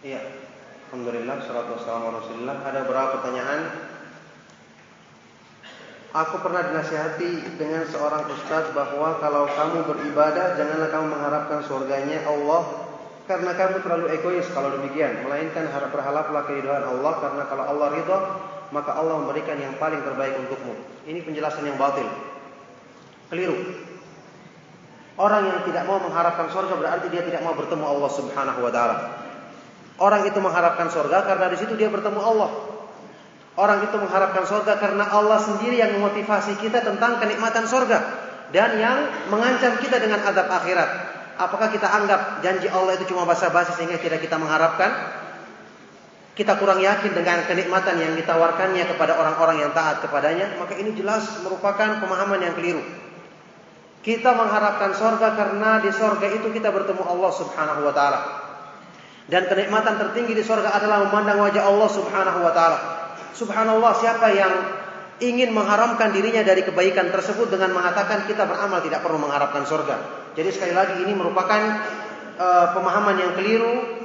Iya. Alhamdulillah, salatu wassalamu ala Rasulillah. Ada beberapa pertanyaan. Aku pernah dinasihati dengan seorang ustaz bahwa kalau kamu beribadah janganlah kamu mengharapkan surganya Allah karena kamu terlalu egois kalau demikian, melainkan berharaplah keridhaan Allah, karena kalau Allah ridha maka Allah memberikan yang paling terbaik untukmu. Ini penjelasan yang batil. Keliru. Orang yang tidak mau mengharapkan surga berarti dia tidak mau bertemu Allah Subhanahu wa taala. Orang itu mengharapkan surga karena di situ dia bertemu Allah. Orang itu mengharapkan surga karena Allah sendiri yang memotivasi kita tentang kenikmatan surga dan yang mengancam kita dengan azab akhirat. Apakah kita anggap janji Allah itu cuma basa-basi sehingga tidak kita mengharapkan? Kita kurang yakin dengan kenikmatan yang ditawarkannya kepada orang-orang yang taat kepadanya, maka ini jelas merupakan pemahaman yang keliru. Kita mengharapkan surga karena di surga itu kita bertemu Allah Subhanahu wa taala. Dan kenikmatan tertinggi di surga adalah memandang wajah Allah Subhanahu wa taala. Subhanallah, siapa yang ingin mengharamkan dirinya dari kebaikan tersebut dengan mengatakan kita beramal tidak perlu mengharapkan surga. Jadi sekali lagi ini merupakan pemahaman yang keliru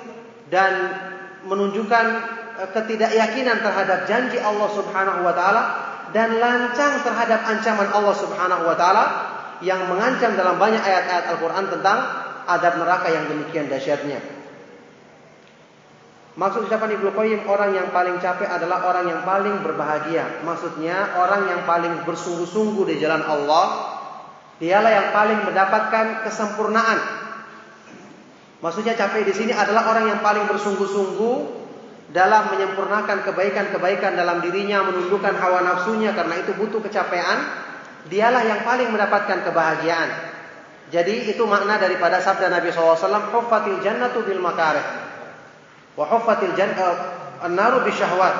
dan menunjukkan ketidakyakinan terhadap janji Allah Subhanahu wa taala dan lancang terhadap ancaman Allah Subhanahu wa taala yang mengancam dalam banyak ayat-ayat Al-Qur'an tentang adab neraka yang demikian dahsyatnya. Maksud ucapan Ibnu Qayyim, orang yang paling capek adalah orang yang paling berbahagia. Maksudnya orang yang paling bersungguh-sungguh di jalan Allah, dialah yang paling mendapatkan kesempurnaan. Maksudnya capek di sini adalah orang yang paling bersungguh-sungguh dalam menyempurnakan kebaikan-kebaikan dalam dirinya, menundukkan hawa nafsunya karena itu butuh kecapean. Dialah yang paling mendapatkan kebahagiaan. Jadi itu makna daripada sabda Nabi SAW, huffatil jannatu bil makarih wa huffatil an-naru bisyahwat.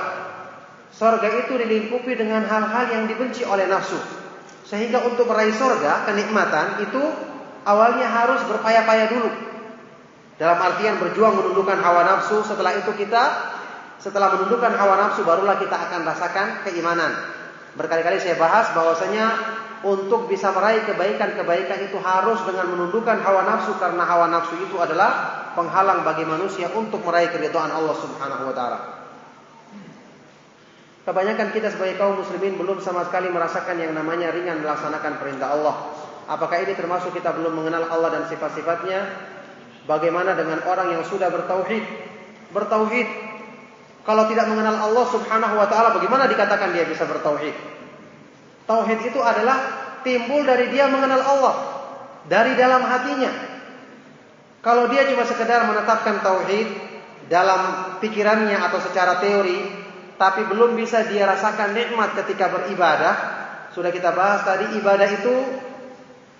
Surga itu dilingkupi dengan hal-hal yang dibenci oleh nafsu. Sehingga untuk meraih surga, kenikmatan itu awalnya harus berpayah-payah dulu. Dalam artian berjuang menundukkan hawa nafsu. Setelah itu setelah menundukkan hawa nafsu barulah kita akan rasakan keimanan. Berkali-kali saya bahas bahwasanya untuk bisa meraih kebaikan-kebaikan itu harus dengan menundukkan hawa nafsu, karena hawa nafsu itu adalah penghalang bagi manusia untuk meraih keridhaan Allah Subhanahu wa taala. Kebanyakan kita sebagai kaum muslimin belum sama sekali merasakan yang namanya ringan melaksanakan perintah Allah. Apakah ini termasuk kita belum mengenal Allah dan sifat-sifatnya? Bagaimana dengan orang yang sudah bertauhid? Bertauhid, kalau tidak mengenal Allah Subhanahu wa taala, bagaimana dikatakan dia bisa bertauhid? Tauhid itu adalah timbul dari dia mengenal Allah dari dalam hatinya. Kalau dia cuma sekedar menetapkan tauhid dalam pikirannya atau secara teori, tapi belum bisa dia rasakan nikmat ketika beribadah, sudah kita bahas tadi, ibadah itu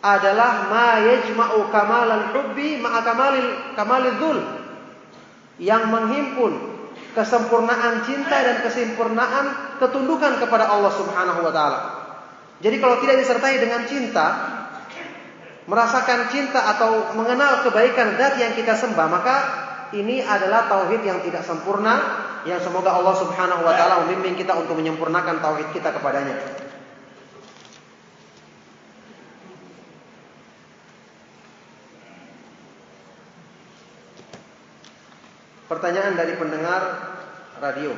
adalah ma yajma'u kamalal hubbi ma'a kamalil dzul, yang menghimpun kesempurnaan cinta dan kesempurnaan ketundukan kepada Allah Subhanahu wa taala. Jadi kalau tidak disertai dengan cinta, merasakan cinta atau mengenal kebaikan zat yang kita sembah, maka ini adalah tauhid yang tidak sempurna, yang semoga Allah Subhanahu wa taala membimbing kita untuk menyempurnakan tauhid kita kepadanya. Pertanyaan dari pendengar radio.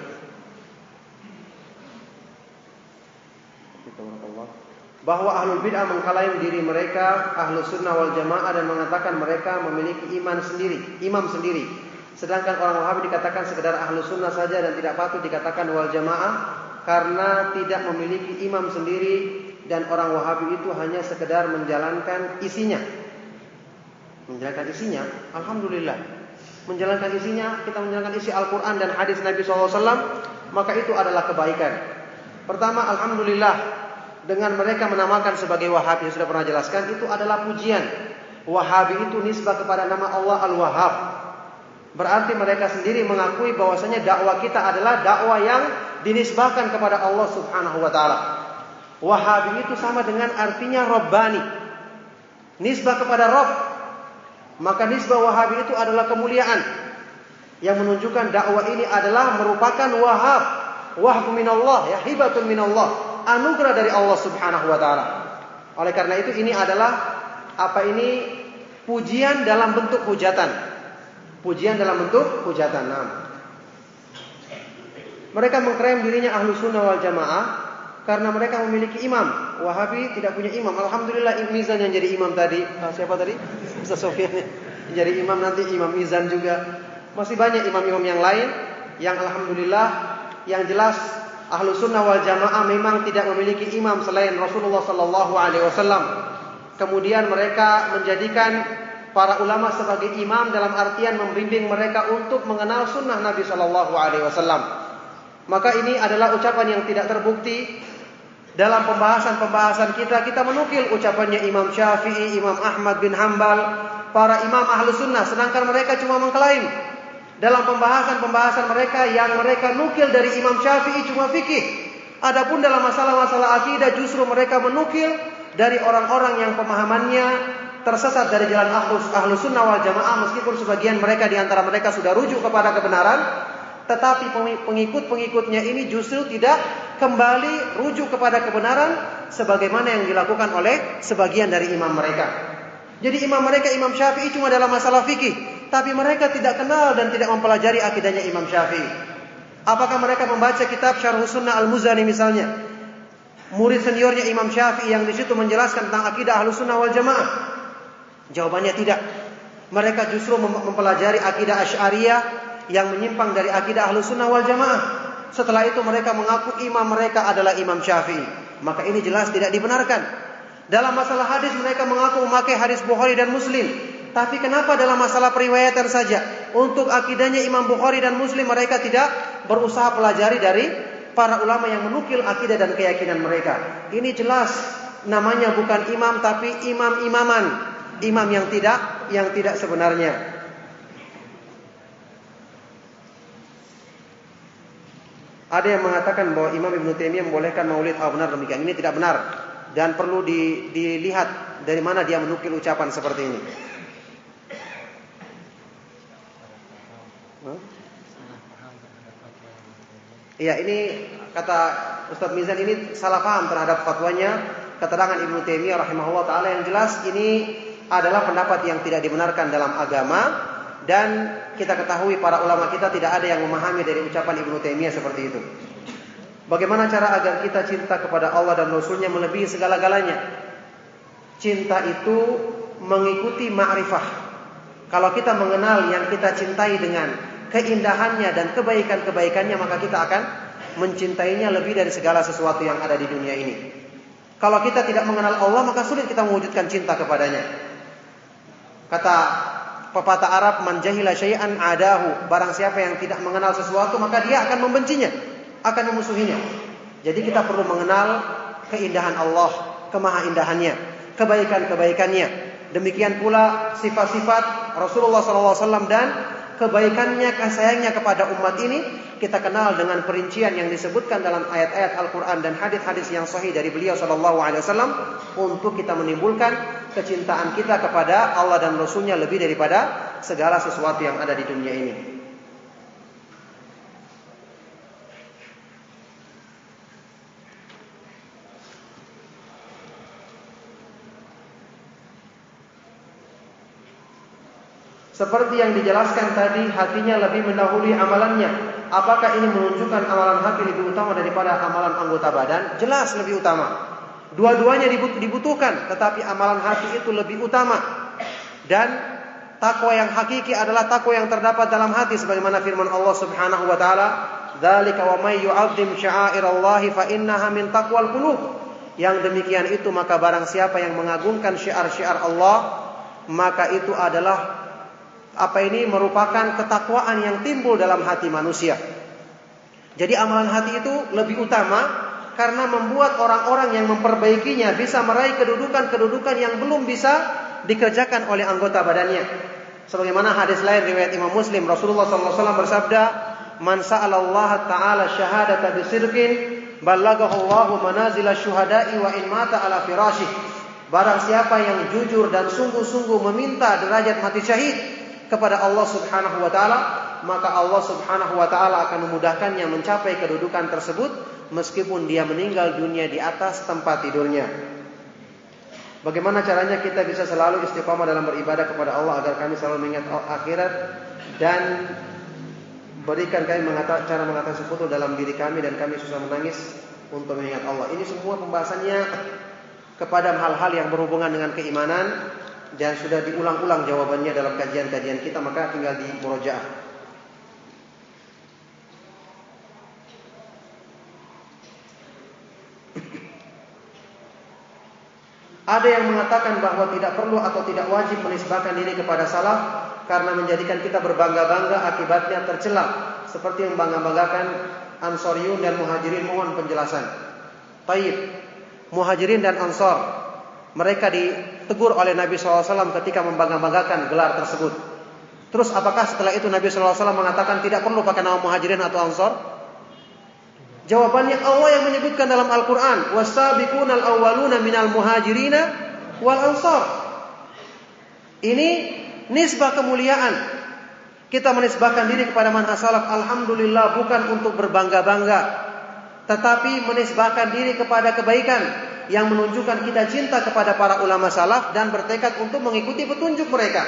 Bahwa ahlul bid'ah mengklaim diri mereka ahlus sunnah wal jamaah dan mengatakan mereka memiliki imam sendiri. Sedangkan orang Wahabi dikatakan sekedar ahlus sunnah saja dan tidak patut dikatakan wal jamaah karena tidak memiliki imam sendiri, dan orang Wahabi itu hanya sekedar menjalankan isinya. Menjalankan isinya, alhamdulillah. Menjalankan isinya, kita menjalankan isi Al-Quran dan hadis Nabi SAW, maka itu adalah kebaikan. Pertama, alhamdulillah, dengan mereka menamakan sebagai Wahabi, yang sudah pernah jelaskan, itu adalah pujian. Wahabi itu nisbah kepada nama Allah Al-Wahhab. Berarti mereka sendiri mengakui bahwasanya dakwah kita adalah dakwah yang dinisbahkan kepada Allah Subhanahu wa taala. Wahabi itu sama dengan artinya Rabbani, nisbah kepada Rabb. Maka nisbah Wahabi itu adalah kemuliaan yang menunjukkan dakwah ini adalah merupakan wahab, wahbu minallah, ya, hibatun minallah, anugerah dari Allah Subhanahu wa taala. Oleh karena itu ini adalah pujian dalam bentuk hujatan. Pujian dalam bentuk hujatan. Mereka mengklaim dirinya ahlu sunnah wal jamaah karena mereka memiliki imam. Wahabi tidak punya imam. Alhamdulillah Mizan yang jadi imam tadi. Siapa tadi? Ustaz Sofyan. Jadi imam nanti Imam Mizan juga. Masih banyak imam-imam yang lain yang alhamdulillah, yang jelas ahlu sunnah wal jamaah memang tidak memiliki imam selain Rasulullah sallallahu alaihi wasallam. Kemudian mereka menjadikan para ulama sebagai imam dalam artian membimbing mereka untuk mengenal sunnah Nabi sallallahu alaihi wasallam. Maka ini adalah ucapan yang tidak terbukti. Dalam pembahasan-pembahasan kita menukil ucapannya Imam Syafi'i, Imam Ahmad bin Hanbal, para imam ahlu sunnah, sedangkan mereka cuma mengklaim dalam pembahasan-pembahasan mereka yang mereka nukil dari Imam Syafi'i cuma fikih. Adapun dalam masalah-masalah akidah justru mereka menukil dari orang-orang yang pemahamannya tersesat dari jalan ahlu sunnah wal jamaah, meskipun sebagian mereka di antara mereka sudah rujuk kepada kebenaran, tetapi pengikut-pengikutnya ini justru tidak kembali rujuk kepada kebenaran sebagaimana yang dilakukan oleh sebagian dari imam mereka. Jadi imam mereka Imam Syafi'i cuma dalam masalah fikih, tapi mereka tidak kenal dan tidak mempelajari akidahnya Imam Syafi'i. Apakah mereka membaca kitab Syarh Sunnah Al-Muzani misalnya, murid seniornya Imam Syafi'i yang di situ menjelaskan tentang akidah Ahlus Sunnah wal Jamaah? Jawabannya tidak. Mereka justru mempelajari akidah Asy'ariyah yang menyimpang dari akidah Ahlus Sunnah wal Jamaah. Setelah itu mereka mengaku imam mereka adalah Imam Syafi'i. Maka ini jelas tidak dibenarkan. Dalam masalah hadis mereka mengaku memakai hadis Bukhari dan Muslim. Tapi kenapa dalam masalah periwayatan saja? Untuk akidahnya Imam Bukhari dan Muslim mereka tidak berusaha pelajari dari para ulama yang menukil akidah dan keyakinan mereka. Ini jelas namanya bukan imam tapi imam-imaman. Imam yang tidak sebenarnya. Ada yang mengatakan bahwa Imam Ibnu Taimiyah membolehkan maulid. Benar demikian. Ini tidak benar. Dan perlu dilihat dari mana dia menukil ucapan seperti ini. Iya, ini kata Ustaz Mizan ini salah paham terhadap fatwanya, keterangan Ibnu Taimiyah rahimahullah taala. Yang jelas ini adalah pendapat yang tidak dibenarkan dalam agama, dan kita ketahui para ulama kita tidak ada yang memahami dari ucapan Ibnu Taimiyah seperti itu. Bagaimana cara agar kita cinta kepada Allah dan Rasulnya melebihi segala-galanya? Cinta itu mengikuti ma'rifah. Kalau kita mengenal yang kita cintai dengan keindahannya dan kebaikan-kebaikannya, maka kita akan mencintainya lebih dari segala sesuatu yang ada di dunia ini. Kalau kita tidak mengenal Allah, maka sulit kita mewujudkan cinta kepadanya. Kata pepatah Arab, man jahila syai'an adahu. Barang siapa yang tidak mengenal sesuatu, maka dia akan membencinya, akan memusuhinya. Jadi kita perlu mengenal keindahan Allah, kemahaindahannya, kebaikan-kebaikannya. Demikian pula sifat-sifat Rasulullah SAW dan kebaikannya, kasih sayangnya kepada umat ini kita kenal dengan perincian yang disebutkan dalam ayat-ayat Al-Quran dan hadis-hadis yang sahih dari beliau SAW, untuk kita menimbulkan kecintaan kita kepada Allah dan Rasulnya lebih daripada segala sesuatu yang ada di dunia ini. Seperti yang dijelaskan tadi, hatinya lebih mendahului amalannya. Apakah ini menunjukkan amalan hati lebih utama daripada amalan anggota badan? Jelas lebih utama. Dua-duanya dibutuhkan, tetapi amalan hati itu lebih utama. Dan takwa yang hakiki adalah takwa yang terdapat dalam hati, sebagaimana firman Allah Subhanahu wa taala, "Dzalika wa may yu'azzim sya'airallahi fa innaha min taqwal qulub." Yang demikian itu, maka barang siapa yang mengagungkan syiar-syiar Allah, maka itu adalah merupakan ketakwaan yang timbul dalam hati manusia. Jadi amalan hati itu lebih utama karena membuat orang-orang yang memperbaikinya bisa meraih kedudukan-kedudukan yang belum bisa dikerjakan oleh anggota badannya. Sebagaimana hadis lain riwayat Imam Muslim, Rasulullah SAW bersabda, "Man sa'alallaha ta'ala syahadata bisirkin, ballagahu Allahu manazila syuhada'i wa in mata ala firasyih." Barang siapa yang jujur dan sungguh-sungguh meminta derajat mati syahid kepada Allah Subhanahu wa taala, maka Allah Subhanahu wa taala akan memudahkannya mencapai kedudukan tersebut meskipun dia meninggal dunia di atas tempat tidurnya. Bagaimana caranya kita bisa selalu istiqamah dalam beribadah kepada Allah agar kami selalu mengingat akhirat dan berikan kami cara mengatasi sekutu dalam diri kami dan kami susah menangis untuk mengingat Allah. Ini semua pembahasannya kepada hal-hal yang berhubungan dengan keimanan dan sudah diulang-ulang jawabannya dalam kajian-kajian kita, maka tinggal di murojaah. Ada yang mengatakan bahwa tidak perlu atau tidak wajib menisbahkan diri kepada salaf karena menjadikan kita berbangga-bangga akibatnya tercela, seperti membangga-banggakan Ansoriyun dan Muhajirin. Mohon penjelasan. Taib, Muhajirin dan Ansor, mereka ditegur oleh Nabi SAW ketika membangga-banggakan gelar tersebut. Terus apakah setelah itu Nabi SAW mengatakan tidak perlu pakai nama Muhajirin atau Ansor? Jawabannya Allah yang menyebutkan dalam Al-Quran, was-sabiqunal awwaluna minal muhajirina wal ansor. Ini nisbah kemuliaan. Kita menisbahkan diri kepada manhaj salaf, alhamdulillah, bukan untuk berbangga-bangga, tetapi menisbahkan diri kepada kebaikan yang menunjukkan kita cinta kepada para ulama salaf dan bertekad untuk mengikuti petunjuk mereka.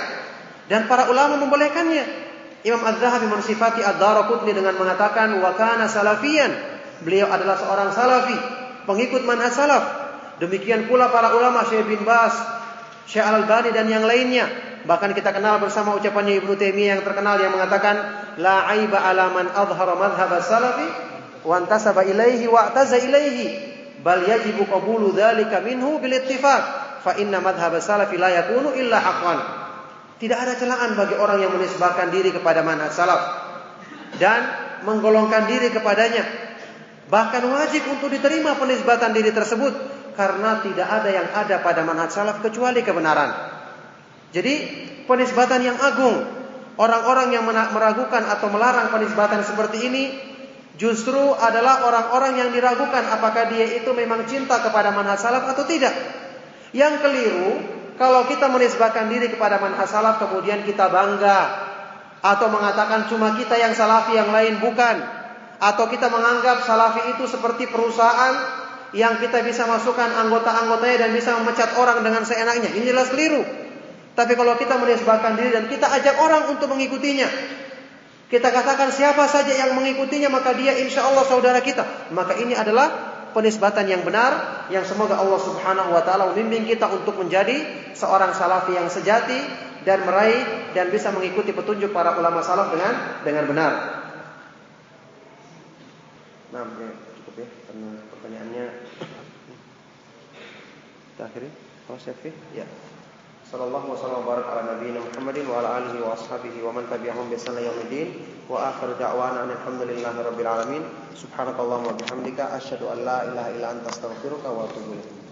Dan para ulama membolehkannya. Imam Az-Zahabi mensifati Ad-Daraqutni dengan mengatakan wa kana salafiyan. Beliau adalah seorang salafi, pengikut manhaj salaf. Demikian pula para ulama Syekh bin Baz, Syekh Al-Albani dan yang lainnya. Bahkan kita kenal bersama ucapannya Ibnu Taimiyah yang terkenal yang mengatakan la aiba ala man adhara madhhab as-salafi wa antasaba ilaihi wa ataza ilaihi bal yajibu qabulu dzalika minhu bil ittifaq fa inna madhhab as-salafi la yakunu illa haqqan. Tidak ada celaan bagi orang yang menisbahkan diri kepada manhaj salaf dan menggolongkan diri kepadanya. Bahkan wajib untuk diterima penisbatan diri tersebut karena tidak ada yang ada pada manhaj salaf kecuali kebenaran. Jadi penisbatan yang agung, orang-orang yang meragukan atau melarang penisbatan seperti ini justru adalah orang-orang yang diragukan apakah dia itu memang cinta kepada manhaj salaf atau tidak. Yang keliru, kalau kita menisbahkan diri kepada manhaj salaf kemudian kita bangga atau mengatakan cuma kita yang salafi yang lain bukan. Atau kita menganggap salafi itu seperti perusahaan yang kita bisa masukkan anggota-anggotanya dan bisa memecat orang dengan seenaknya. Ini jelas keliru. Tapi kalau kita menisbahkan diri dan kita ajak orang untuk mengikutinya, kita katakan siapa saja yang mengikutinya maka dia insya Allah saudara kita. Maka ini adalah penisbatan yang benar, yang semoga Allah Subhanahu wa taala membimbing kita untuk menjadi seorang salafi yang sejati dan meraih dan bisa mengikuti petunjuk para ulama salaf dengan benar. Nah, ya, cukup ya karena pertanyaannya. Kita akhiri. Oh, Syafi. Ya. Sallallahu wasallam wa baraka ala nabiyina Muhammadin wa ala alihi wa ashabihi wa man tabi'ahum bi ihsan ila yaumil wa akhir da'wana alhamdulillahi rabbil alamin. Subhanakallahumma wa bihamdika asyhadu an la ilaha illa anta astaghfiruka wa atubu ilaik.